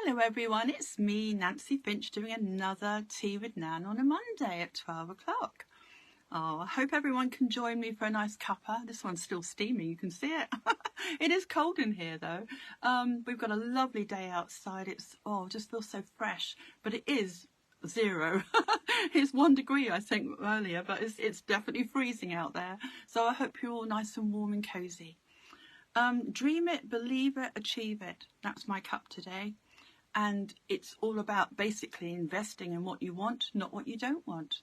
Hello everyone, it's me, Nancy Finch, doing another Tea with Nan on a Monday at 12 o'clock. Oh, I hope everyone can join me for a nice cuppa. This one's still steaming, you can see it. It is cold in here though. We've got a lovely day outside. It's, just feels so fresh, but it is 0. It's 1 degree, I think, earlier, but it's definitely freezing out there. So I hope you're all nice and warm and cozy. Dream it, believe it, achieve it. That's my cup today. And it's all about basically investing in what you want, not what you don't want.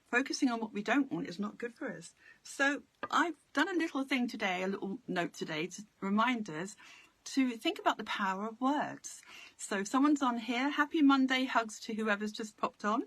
Focusing on what we don't want is not good for us. So I've done a little thing today, a little note today to remind us to think about the power of words. So if someone's on here, happy Monday, hugs to whoever's just popped on.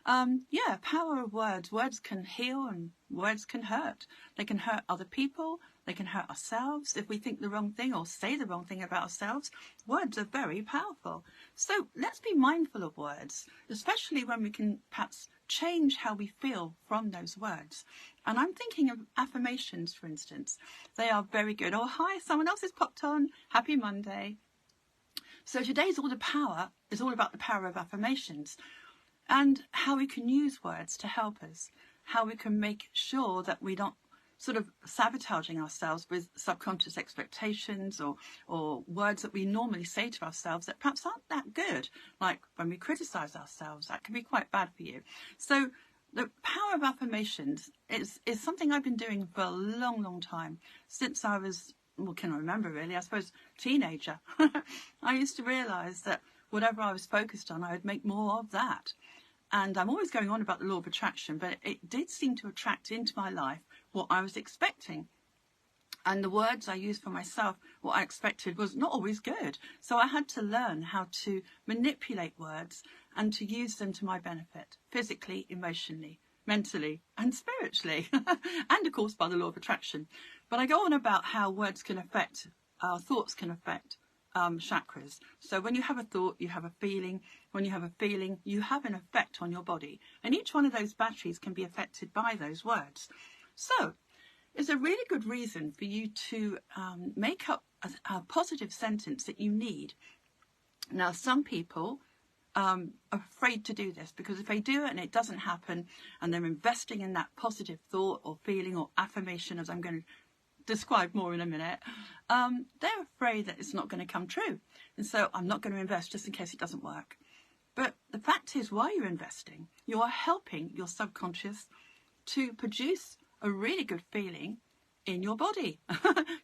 Power of words. Words can heal and words can hurt. They can hurt other people. They can hurt ourselves if we think the wrong thing or say the wrong thing about ourselves. Words are very powerful. So let's be mindful of words, especially when we can perhaps change how we feel from those words. And I'm thinking of affirmations, for instance. They are very good. Oh, hi, someone else has popped on. Happy Monday. So today's all about the power of affirmations and how we can use words to help us, how we can make sure that we don't sort of sabotaging ourselves with subconscious expectations or words that we normally say to ourselves that perhaps aren't that good. Like when we criticize ourselves, that can be quite bad for you. So the power of affirmations is something I've been doing for a long, long time, since I was, can I remember really, I suppose, teenager. I used to realize that whatever I was focused on, I would make more of that. And I'm always going on about the law of attraction, but it did seem to attract into my life what I was expecting. And the words I used for myself, what I expected was not always good. So I had to learn how to manipulate words and to use them to my benefit, physically, emotionally, mentally and spiritually, and of course by the law of attraction. But I go on about how words can affect, our thoughts can affect chakras. So when you have a thought, you have a feeling. When you have a feeling, you have an effect on your body. And each one of those batteries can be affected by those words. So it's a really good reason for you to make up a positive sentence that you need. Now, some people are afraid to do this because if they do it and it doesn't happen and they're investing in that positive thought or feeling or affirmation, as I'm going to describe more in a minute, they're afraid that it's not going to come true. And so I'm not going to invest just in case it doesn't work. But the fact is, while you're investing, you are helping your subconscious to produce a really good feeling in your body.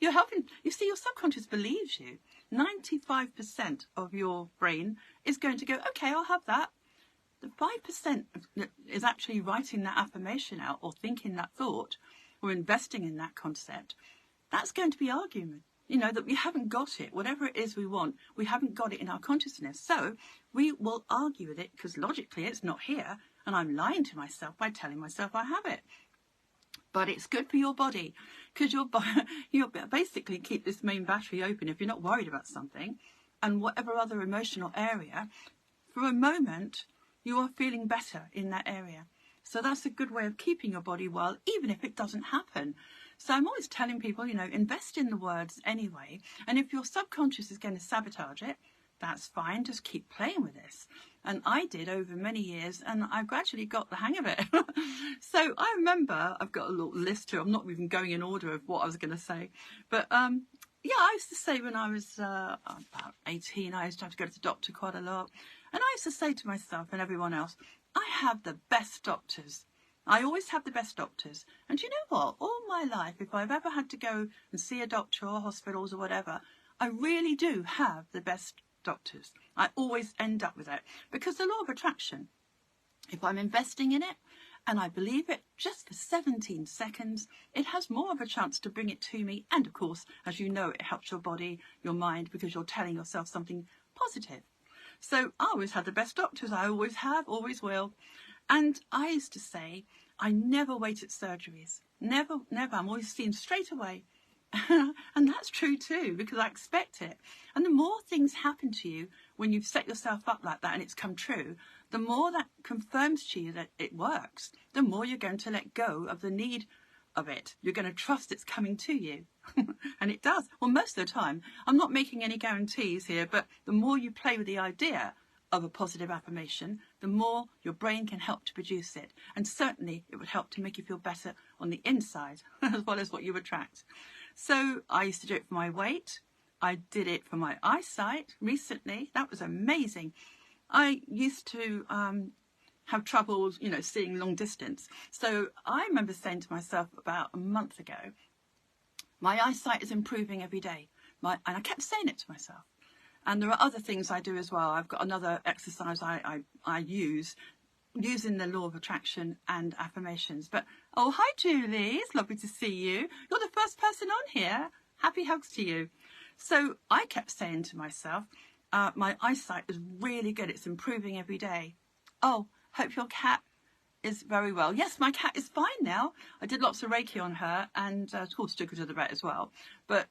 You're helping, you see, your subconscious believes you. 95% of your brain is going to go, okay, I'll have that. The 5% is actually writing that affirmation out or thinking that thought or investing in that concept. That's going to be argument. You know, that we haven't got it. Whatever it is we want, we haven't got it in our consciousness. So we will argue with it because logically it's not here. And I'm lying to myself by telling myself I have it. But it's good for your body because you'll basically keep this main battery open if you're not worried about something. And whatever other emotional area, for a moment, you are feeling better in that area. So that's a good way of keeping your body well, even if it doesn't happen. So I'm always telling people, invest in the words anyway. And if your subconscious is going to sabotage it, that's fine. Just keep playing with this. And I did over many years, and I gradually got the hang of it. So I remember, I've got a little list here. I'm not even going in order of what I was going to say. But I used to say when I was about 18, I used to have to go to the doctor quite a lot. And I used to say to myself and everyone else, I have the best doctors. I always have the best doctors. And you know what? All my life, if I've ever had to go and see a doctor or hospitals or whatever, I really do have the best doctors. I always end up with it because the law of attraction, if I'm investing in it and I believe it just for 17 seconds, it has more of a chance to bring it to me. And of course, as you know, it helps your body, your mind, because you're telling yourself something positive. So I always had the best doctors. I always have, always will. And I used to say, I never wait at surgeries. Never, never. I'm always seen straight away. And that's true too, because I expect it. And the more things happen to you when you've set yourself up like that and it's come true, the more that confirms to you that it works, the more you're going to let go of the need of it. You're going to trust it's coming to you. And it does. Well, most of the time, I'm not making any guarantees here, but the more you play with the idea of a positive affirmation, the more your brain can help to produce it. And certainly it would help to make you feel better on the inside as well as what you attract. So I used to do it for my weight. I did it for my eyesight recently. That was amazing. I used to have trouble, seeing long distance. So I remember saying to myself about a month ago, my eyesight is improving every day. And I kept saying it to myself. And there are other things I do as well. I've got another exercise I use, using the law of attraction and affirmations. But, oh, hi, Julie. It's lovely to see you. You're the first person on here. Happy hugs to you. So I kept saying to myself, my eyesight is really good. It's improving every day. Oh, hope your cat is very well. Yes, my cat is fine now. I did lots of Reiki on her, and of course took her to the vet as well. But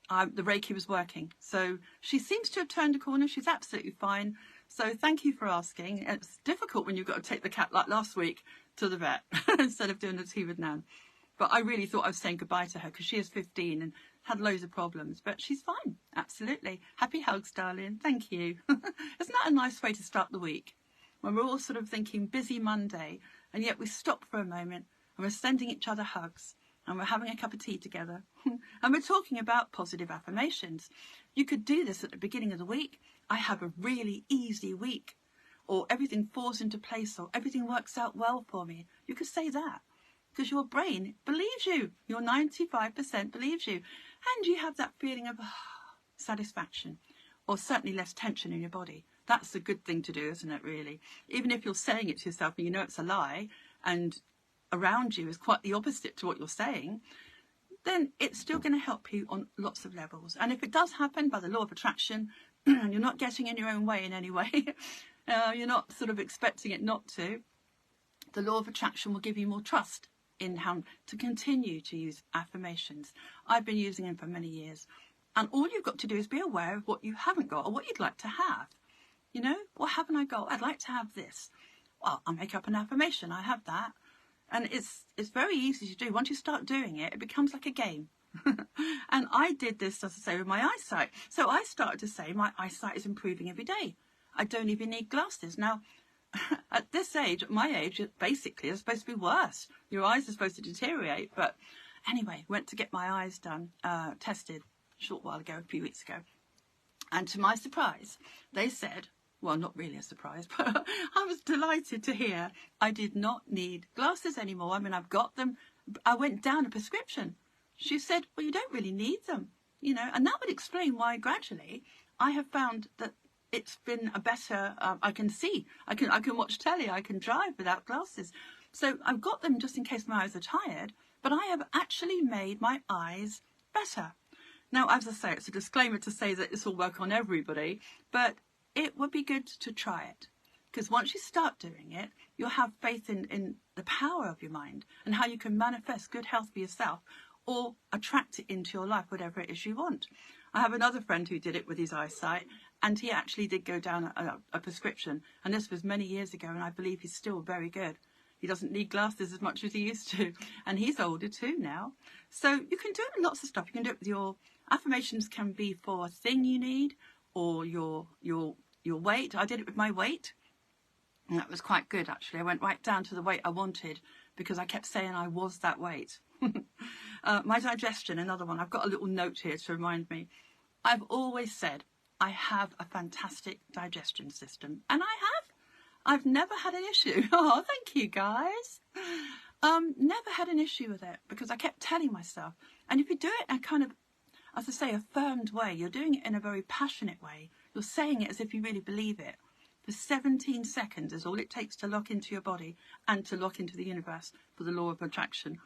the Reiki was working. So she seems to have turned a corner. She's absolutely fine. So thank you for asking. It's difficult when you've got to take the cat, like last week, to the vet instead of doing a tea with Nan. But I really thought I was saying goodbye to her because she is 15 and had loads of problems. But she's fine. Absolutely. Happy hugs, darling. Thank you. Isn't that a nice way to start the week? When we're all sort of thinking busy Monday, and yet we stop for a moment and we're sending each other hugs. And we're having a cup of tea together. And we're talking about positive affirmations. You could do this at the beginning of the week. I have a really easy week. Or everything falls into place. Or everything works out well for me. You could say that. Because your brain believes you. Your 95% believes you. And you have that feeling of satisfaction. Or certainly less tension in your body. That's a good thing to do, isn't it, really? Even if you're saying it to yourself and you know it's a lie. And around you is quite the opposite to what you're saying, then it's still going to help you on lots of levels. And if it does happen by the law of attraction, and you're not getting in your own way in any way, you're not sort of expecting it not to, the law of attraction will give you more trust in how to continue to use affirmations. I've been using them for many years. And all you've got to do is be aware of what you haven't got or what you'd like to have. What haven't I got? I'd like to have this. Well, I'll make up an affirmation. I have that. And it's very easy to do. Once you start doing it, it becomes like a game. And I did this, as I say, with my eyesight. So I started to say my eyesight is improving every day. I don't even need glasses. Now, at this age, at my age, it basically is supposed to be worse. Your eyes are supposed to deteriorate. But anyway, went to get my eyes done, tested a short while ago, a few weeks ago. And to my surprise, they said, well, not really a surprise, but I was delighted to hear I did not need glasses anymore. I mean, I've got them. I went down a prescription. She said, well, you don't really need them, and that would explain why gradually I have found that it's been a better, I can see, I can watch telly, I can drive without glasses. So I've got them just in case my eyes are tired, but I have actually made my eyes better. Now, as I say, it's a disclaimer to say that this will work on everybody, but it would be good to try it, because once you start doing it, you'll have faith in the power of your mind and how you can manifest good health for yourself or attract it into your life, whatever it is you want. I have another friend who did it with his eyesight, and he actually did go down a prescription, and this was many years ago, and I believe he's still very good. He doesn't need glasses as much as he used to, and he's older too now. So you can do it with lots of stuff. You can do it with your affirmations, can be for a thing you need, or your weight. I did it with my weight, and that was quite good, actually. I went right down to the weight I wanted because I kept saying I was that weight. My digestion, another one. I've got a little note here to remind me. I've always said I have a fantastic digestion system, and I have. I've never had an issue. Oh, thank you, guys. Never had an issue with it because I kept telling myself. And if you do it in a kind of, as I say, affirmed way, you're doing it in a very passionate way. You're saying it as if you really believe it. For 17 seconds is all it takes to lock into your body and to lock into the universe for the law of attraction,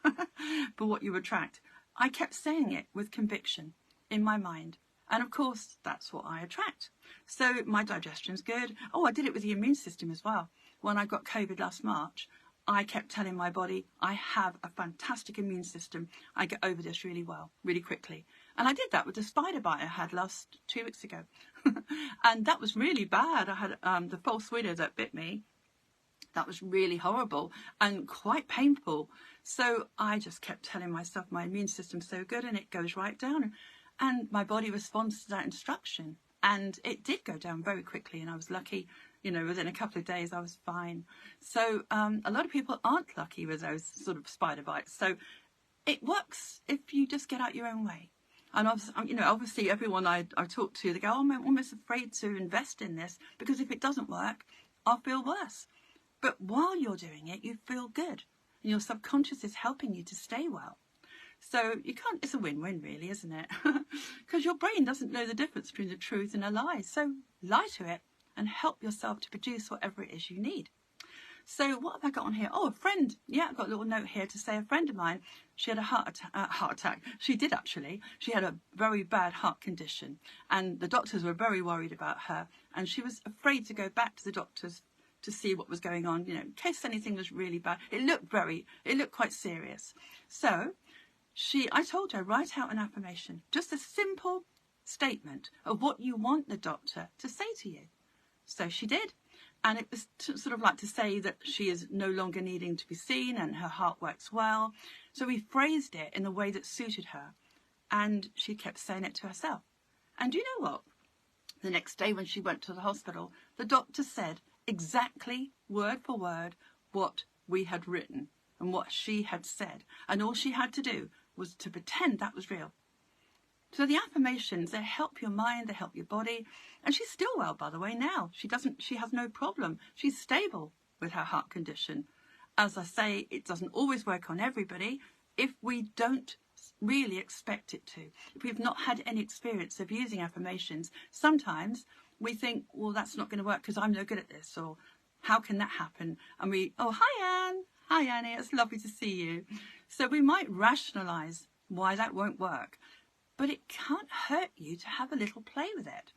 for what you attract. I kept saying it with conviction in my mind. And of course, that's what I attract. So my digestion's good. Oh, I did it with the immune system as well. When I got COVID last March, I kept telling my body, I have a fantastic immune system. I get over this really well, really quickly. And I did that with the spider bite I had 2 weeks ago. And that was really bad. I had the false widow that bit me. That was really horrible and quite painful. So I just kept telling myself my immune system's so good and it goes right down. And my body responds to that instruction. And it did go down very quickly. And I was lucky, you know, within a couple of days, I was fine. So a lot of people aren't lucky with those sort of spider bites. So it works if you just get out your own way. And obviously everyone I talk to, they go, oh, I'm almost afraid to invest in this because if it doesn't work, I'll feel worse. But while you're doing it, you feel good. And your subconscious is helping you to stay well. So it's a win-win really, isn't it? Because your brain doesn't know the difference between the truth and a lie. So lie to it and help yourself to produce whatever it is you need. So what have I got on here? Oh, a friend. Yeah, I've got a little note here to say a friend of mine, she had a heart attack. She did actually. She had a very bad heart condition and the doctors were very worried about her and she was afraid to go back to the doctors to see what was going on, you know, in case anything was really bad. It looked quite serious. So I told her, write out an affirmation, just a simple statement of what you want the doctor to say to you. So she did. And it was sort of like to say that she is no longer needing to be seen and her heart works well. So we phrased it in a way that suited her. And she kept saying it to herself. And you know what? The next day when she went to the hospital, the doctor said exactly word for word what we had written and what she had said. And all she had to do was to pretend that was real. So the affirmations, they help your mind, they help your body. And she's still well, by the way, now. She has no problem. She's stable with her heart condition. As I say, it doesn't always work on everybody if we don't really expect it to. If we've not had any experience of using affirmations, sometimes we think, well, that's not going to work because I'm no good at this, or how can that happen? And hi, Anne. Hi, Annie. It's lovely to see you. So we might rationalise why that won't work. But it can't hurt you to have a little play with it.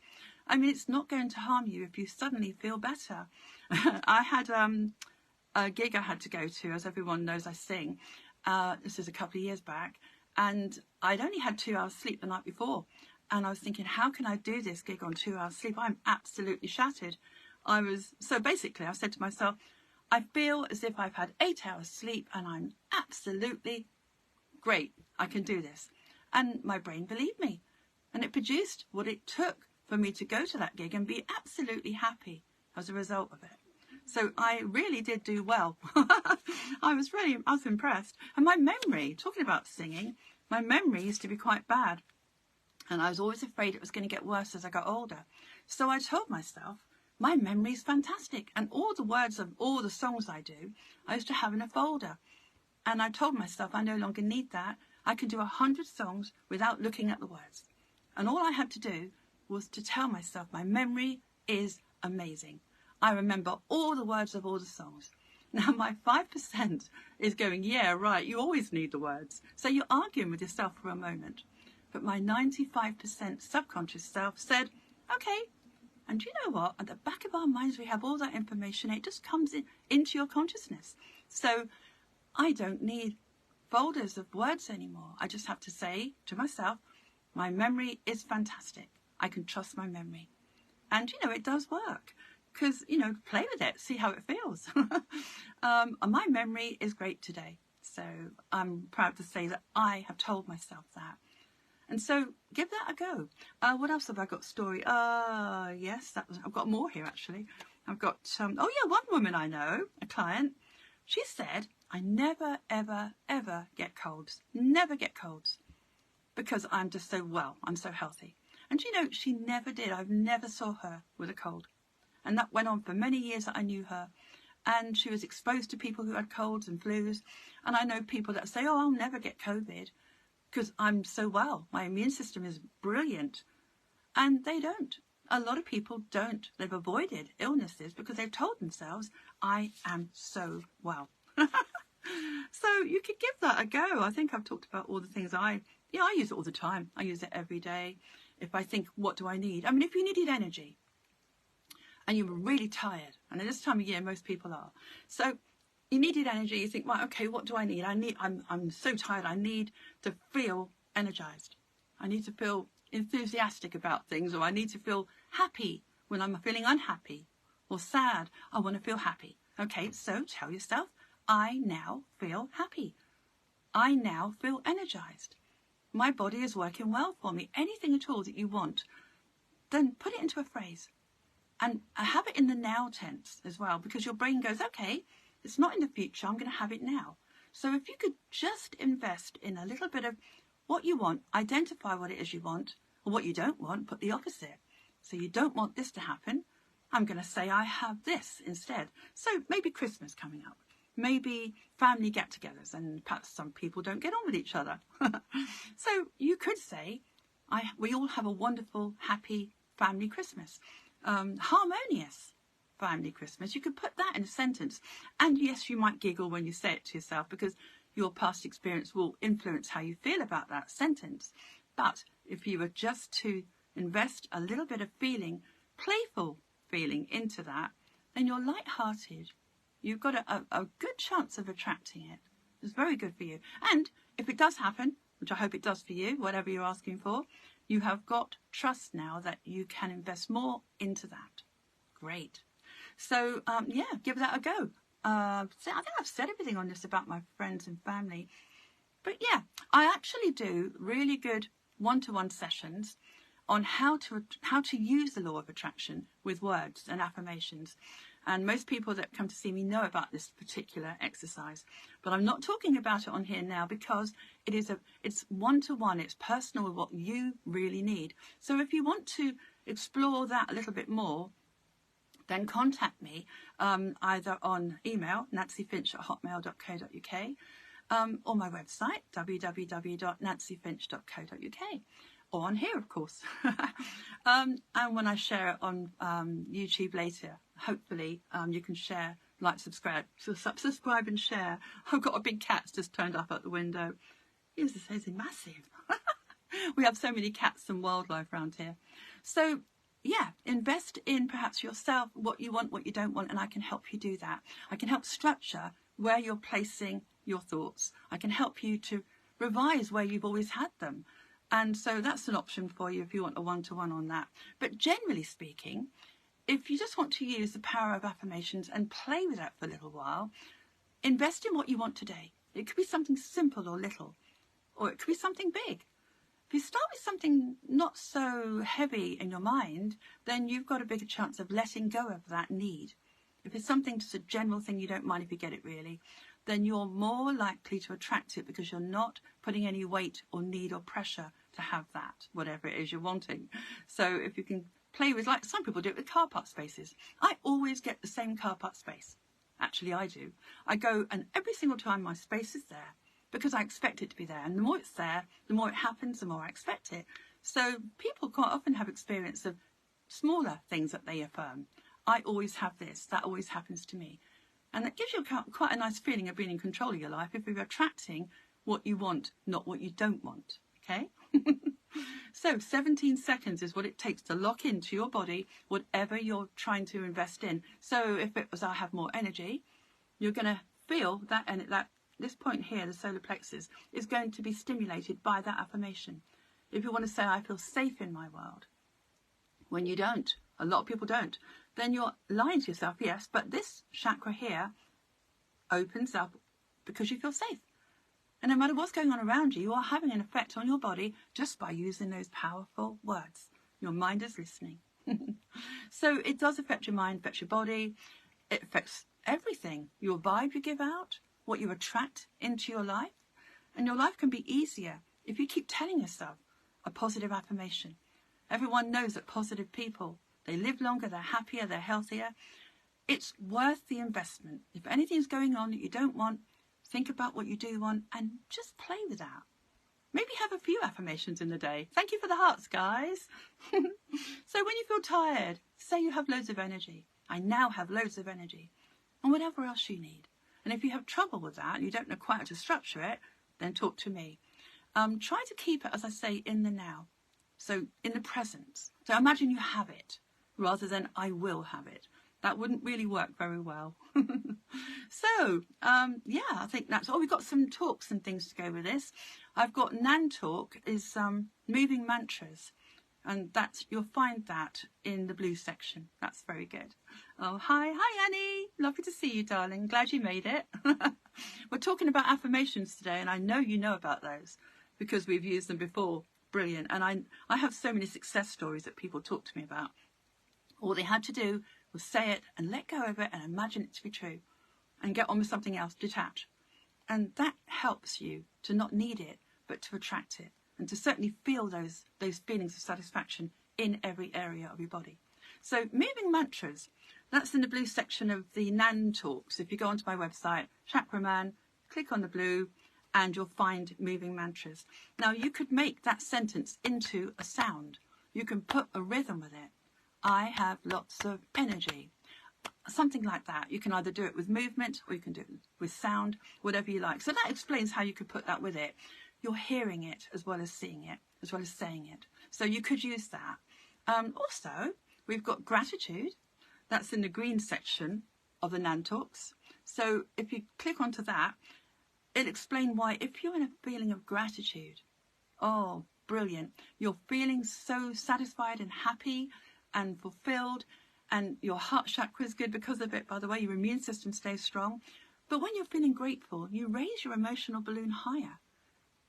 I mean, it's not going to harm you if you suddenly feel better. I had a gig I had to go to, as everyone knows I sing. This is a couple of years back. And I'd only had 2 hours sleep the night before. And I was thinking, how can I do this gig on 2 hours sleep? I'm absolutely shattered. So basically I said to myself, I feel as if I've had 8 hours sleep and I'm absolutely great. I can do this. And my brain believed me. And it produced what it took for me to go to that gig and be absolutely happy as a result of it. So I really did do well. I was impressed. And my memory, talking about singing, my memory used to be quite bad. And I was always afraid it was going to get worse as I got older. So I told myself, my memory is fantastic. And all the words of all the songs I do, I used to have in a folder. And I told myself I no longer need that. I can do 100 songs without looking at the words. And all I had to do was to tell myself my memory is amazing. I remember all the words of all the songs. Now my 5% is going, yeah, right, you always need the words. So you're arguing with yourself for a moment. But my 95% subconscious self said, okay. And you know what? At the back of our minds, we have all that information. It just comes into your consciousness. So I don't need folders of words anymore. I just have to say to myself, my memory is fantastic. I can trust my memory. And, it does work. Because, play with it, see how it feels. My memory is great today. So I'm proud to say that I have told myself that. And so give that a go. What else have I got? Story. Yes, I've got more here actually. I've got, one woman I know, a client, she said, I never, ever, ever get colds. Never get colds. Because I'm just so well. I'm so healthy. And she never did. I've never saw her with a cold. And that went on for many years that I knew her. And she was exposed to people who had colds and flus. And I know people that say, oh, I'll never get COVID because I'm so well. My immune system is brilliant. And they don't. A lot of people don't. They've avoided illnesses because they've told themselves, I am so well. So you could give that a go. I think I've talked about all the things I use it all the time. I use it every day. If I think, what do I need? I mean, if you needed energy and you were really tired, and at this time of year, most people are. So you needed energy. You think, right, okay, what do I need? I'm so tired. I need to feel energized. I need to feel enthusiastic about things, or I need to feel happy when I'm feeling unhappy or sad. I want to feel happy. Okay, so tell yourself, I now feel happy. I now feel energized. My body is working well for me. Anything at all that you want, then put it into a phrase. And have it in the now tense as well, because your brain goes, okay, it's not in the future, I'm going to have it now. So if you could just invest in a little bit of what you want, identify what it is you want, or what you don't want, put the opposite. So you don't want this to happen. I'm going to say I have this instead. So maybe Christmas coming up, maybe family get-togethers, and perhaps some people don't get on with each other. So you could say, we all have a wonderful, happy family Christmas. Harmonious family Christmas. You could put that in a sentence. And yes, you might giggle when you say it to yourself, because your past experience will influence how you feel about that sentence. But if you were just to invest a little bit of feeling, playful feeling into that, then you're light-hearted. You've got a good chance of attracting it. It's very good for you. And if it does happen, which I hope it does for you, whatever you're asking for, you have got trust now that you can invest more into that. Great. So, yeah, give that a go. I think I've said everything on this about my friends and family. But yeah, I actually do really good one-to-one sessions on how to use the law of attraction with words and affirmations. And most people that come to see me know about this particular exercise. But I'm not talking about it on here now, because it's one-to-one, it's personal with what you really need. So if you want to explore that a little bit more, then contact me either on email, nancyfinch@hotmail.co.uk, or my website, www.nancyfinch.co.uk, or on here, of course. And when I share it on YouTube later, hopefully you can share, like, subscribe and share. I've got a big cat just turned up at the window. He's massive. We have so many cats and wildlife around here. So yeah, invest in perhaps yourself, what you want, what you don't want, and I can help you do that. I can help structure where you're placing your thoughts. I can help you to revise where you've always had them. And so that's an option for you if you want a one-to-one on that. But generally speaking, if you just want to use the power of affirmations and play with that for a little while, invest in what you want today. It could be something simple or little, or it could be something big. If you start with something not so heavy in your mind, then you've got a bigger chance of letting go of that need. If it's something, just a general thing, you don't mind if you get it really, then you're more likely to attract it, because you're not putting any weight or need or pressure to have that, whatever it is you're wanting. So if you can play with, like some people do it with car park spaces. I always get the same car park space. Actually, I do. I go, and every single time my space is there, because I expect it to be there. And the more it's there, the more it happens, the more I expect it. So people quite often have experience of smaller things that they affirm. I always have this. That always happens to me. And that gives you quite a nice feeling of being in control of your life if you're attracting what you want, not what you don't want. Okay? So 17 seconds is what it takes to lock into your body whatever you're trying to invest in. So if it was I have more energy, you're going to feel that, and this point here, the solar plexus, is going to be stimulated by that affirmation. If you want to say, I feel safe in my world, when you don't, a lot of people don't, then you're lying to yourself, yes, but this chakra here opens up because you feel safe. And no matter what's going on around you, you are having an effect on your body just by using those powerful words. Your mind is listening. So it does affect your mind, affects your body. It affects everything. Your vibe you give out, what you attract into your life. And your life can be easier if you keep telling yourself a positive affirmation. Everyone knows that positive people, they live longer, they're happier, they're healthier. It's worth the investment. If anything's going on that you don't want, think about what you do want and just play with that. Maybe have a few affirmations in the day. Thank you for the hearts, guys. So when you feel tired, say you have loads of energy. I now have loads of energy. And whatever else you need. And if you have trouble with that and you don't know quite how to structure it, then talk to me. Try to keep it, as I say, in the now. So in the present. So imagine you have it rather than I will have it. That wouldn't really work very well. So, yeah, I think that's all. We've got some talks and things to go with this. I've got Nan Talk is moving mantras. And you'll find that in the blue section. That's very good. Oh, hi Annie. Lovely to see you, darling. Glad you made it. We're talking about affirmations today, and I know you know about those because we've used them before. Brilliant. And I have so many success stories that people talk to me about. All they had to do was say it and let go of it and imagine it to be true and get on with something else, detach. And that helps you to not need it, but to attract it and to certainly feel those feelings of satisfaction in every area of your body. So moving mantras, that's in the blue section of the Nan Talks. If you go onto my website, Chakra Man, click on the blue and you'll find moving mantras. Now you could make that sentence into a sound. You can put a rhythm with it. I have lots of energy. Something like that. You can either do it with movement or you can do it with sound, whatever you like. So that explains how you could put that with it. You're hearing it as well as seeing it, as well as saying it. So you could use that. Also, we've got gratitude. That's in the green section of the Nan Talks. So if you click onto that, it'll explain why if you're in a feeling of gratitude, oh, brilliant. You're feeling so satisfied and happy and fulfilled, and your heart chakra is good because of it, by the way. Your immune system stays strong. But when you're feeling grateful, you raise your emotional balloon higher.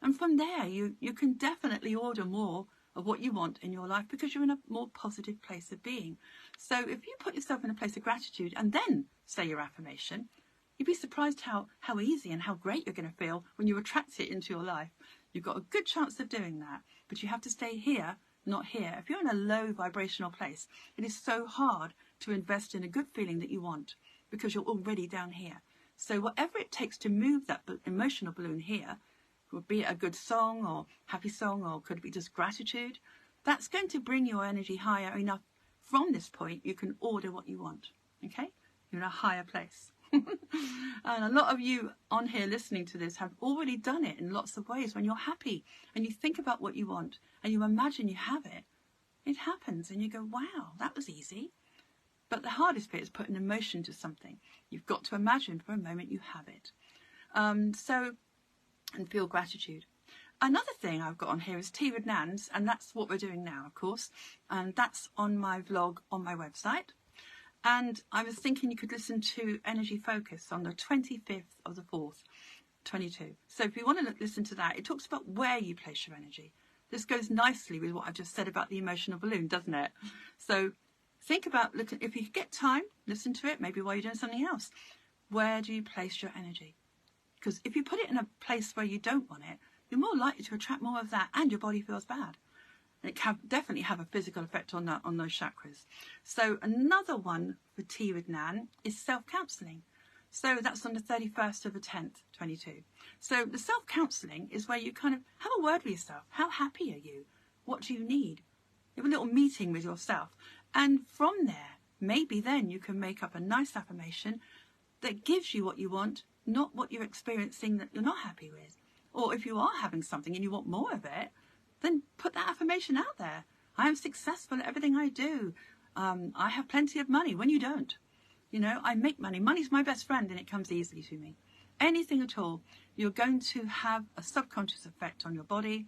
And from there, you can definitely order more of what you want in your life because you're in a more positive place of being. So if you put yourself in a place of gratitude and then say your affirmation, you'd be surprised how easy and how great you're going to feel when you attract it into your life. You've got a good chance of doing that, but you have to stay here, not here. If you're in a low vibrational place, it is so hard to invest in a good feeling that you want because you're already down here. So whatever it takes to move that emotional balloon here, would be a good song or happy song, or could it be just gratitude, that's going to bring your energy higher enough. From this point, you can order what you want. Okay? You're in a higher place. And a lot of you on here listening to this have already done it in lots of ways. When you're happy and you think about what you want and you imagine you have it, it happens and you go, wow, that was easy. But the hardest bit is putting emotion to something. You've got to imagine for a moment you have it. And feel gratitude. Another thing I've got on here is Tea with Nans, and that's what we're doing now, of course. And that's on my vlog on my website. And I was thinking you could listen to Energy Focus on the 25th of the 4th, 22. So if you want to listen to that, it talks about where you place your energy. This goes nicely with what I've just said about the emotional balloon, doesn't it? So think about, if you get time, listen to it, maybe while you're doing something else. Where do you place your energy? Because if you put it in a place where you don't want it, you're more likely to attract more of that and your body feels bad. It can definitely have a physical effect on those chakras. So another one for Tea with Nan is self-counselling. So that's on the 31st of the 10th, 22. So the self-counselling is where you kind of have a word with yourself. How happy are you? What do you need? You have a little meeting with yourself. And from there, maybe then you can make up a nice affirmation that gives you what you want, not what you're experiencing that you're not happy with. Or if you are having something and you want more of it, then put that affirmation out there. I am successful at everything I do. I have plenty of money when you don't. You know, I make money. Money's my best friend and it comes easily to me. Anything at all, you're going to have a subconscious effect on your body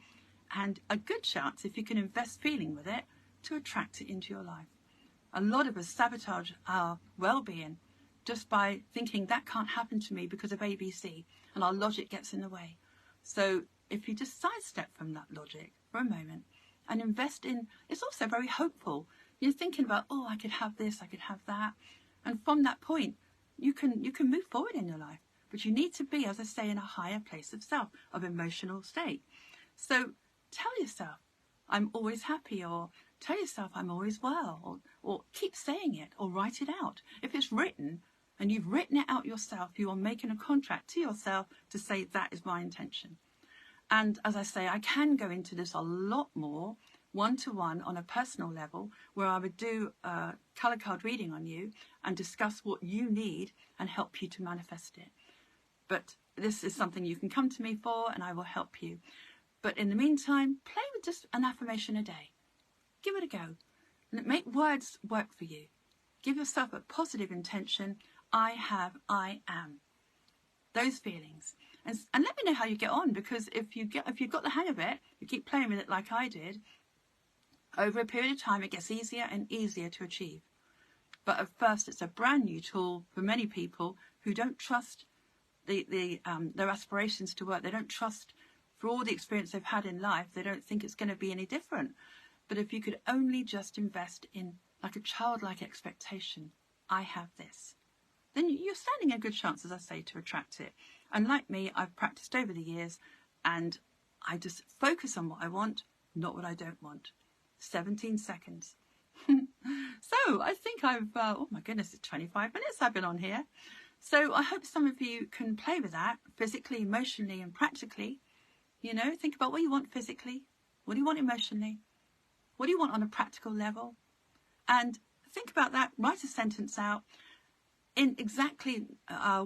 and a good chance, if you can invest feeling with it, to attract it into your life. A lot of us sabotage our well-being just by thinking that can't happen to me because of ABC, and our logic gets in the way. So if you just sidestep from that logic for a moment and invest in, it's also very hopeful. You're thinking about, oh, I could have this, I could have that. And from that point, you can move forward in your life. But you need to be, as I say, in a higher place of self, of emotional state. So tell yourself, I'm always happy, or tell yourself I'm always well, or keep saying it, or write it out. If it's written, and you've written it out yourself, you are making a contract to yourself to say that is my intention. And as I say, I can go into this a lot more one-to-one on a personal level, where I would do a colour card reading on you and discuss what you need and help you to manifest it. But this is something you can come to me for and I will help you. But in the meantime, play with just an affirmation a day. Give it a go. Make words work for you. Give yourself a positive intention. I am. Those feelings. And let me know how you get on, because if you've got the hang of it, you keep playing with it like I did, Over a period of time, it gets easier and easier to achieve. But at first, it's a brand new tool for many people who don't trust their aspirations to work. They don't trust, for all the experience they've had in life, they don't think it's going to be any different. But if you could only just invest in like a childlike expectation, I have this, then you're standing a good chance, as I say, to attract it. And like me, I've practiced over the years, and I just focus on what I want, not what I don't want. 17 seconds. So I think I've, oh my goodness, it's 25 minutes I've been on here. So I hope some of you can play with that physically, emotionally, and practically. You know, think about what you want physically. What do you want emotionally? What do you want on a practical level? And think about that. Write a sentence out in exactly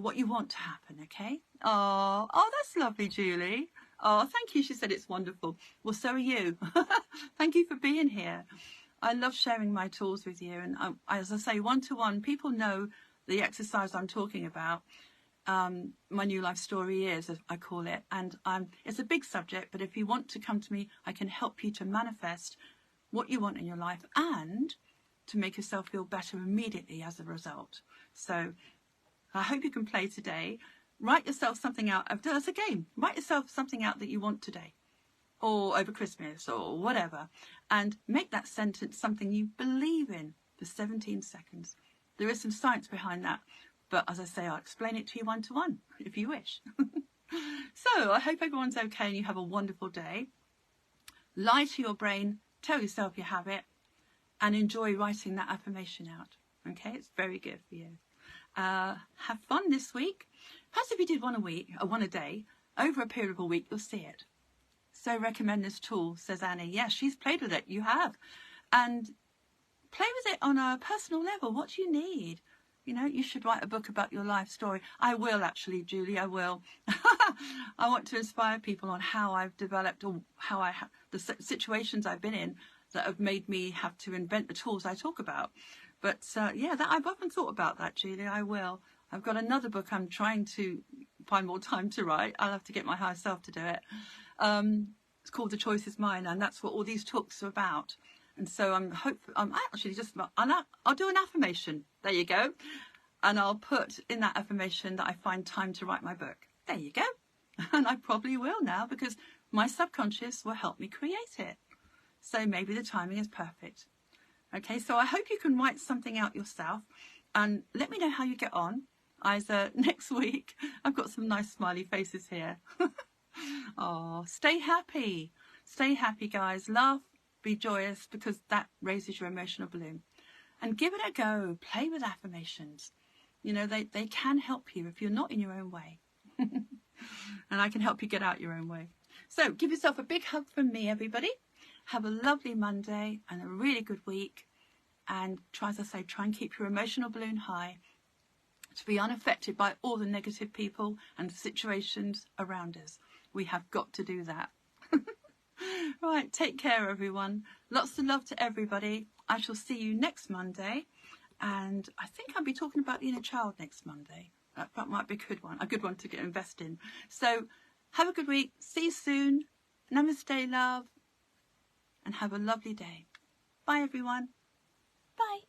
what you want to happen, okay? Oh, that's lovely, Julie. Oh, thank you. She said it's wonderful. Well, so are you. Thank you for being here. I love sharing my tools with you. And as I say, one-to-one, people know the exercise I'm talking about. My new life story is, as I call it. And it's a big subject, but if you want to come to me, I can help you to manifest what you want in your life and to make yourself feel better immediately as a result. So I hope you can play today. Write yourself something out. That's a game. Write yourself something out that you want today, or over Christmas, or whatever, and make that sentence something you believe in for 17 seconds. There is some science behind that, but as I say, I'll explain it to you one-to-one if you wish. So I hope everyone's okay and you have a wonderful day. Lie to your brain, tell yourself you have it, and enjoy writing that affirmation out. Okay, it's very good for you. Have fun this week. Perhaps if you did one a day, over a period of a week, you'll see it. So recommend this tool, says Annie. Yes, she's played with it. You have. And play with it on a personal level. What do you need? You know, you should write a book about your life story. I will, actually, Julie, I will. I want to inspire people on how I've developed, or how the situations I've been in that have made me have to invent the tools I talk about. But yeah, I've often thought about that, Julie. I will. I've got another book I'm trying to find more time to write. I'll have to get my higher self to do it. It's called The Choice Is Mine, and that's what all these talks are about. And so I'll do an affirmation. There you go. And I'll put in that affirmation that I find time to write my book. There you go. And I probably will now, because my subconscious will help me create it. So maybe the timing is perfect. Okay, so I hope you can write something out yourself and let me know how you get on. Either next week. I've got some nice smiley faces here. Oh, stay happy. Stay happy, guys. Laugh, be joyous, because that raises your emotional balloon. And give it a go. Play with affirmations. You know, they can help you if you're not in your own way. And I can help you get out your own way. So give yourself a big hug from me, everybody. Have a lovely Monday and a really good week. And try, as I say, try and keep your emotional balloon high, to be unaffected by all the negative people and situations around us. We have got to do that. Right, take care, everyone. Lots of love to everybody. I shall see you next Monday. And I think I'll be talking about the inner child next Monday. That might be a good one to invest in. So have a good week. See you soon. Namaste, love. And have a lovely day. Bye, everyone. Bye.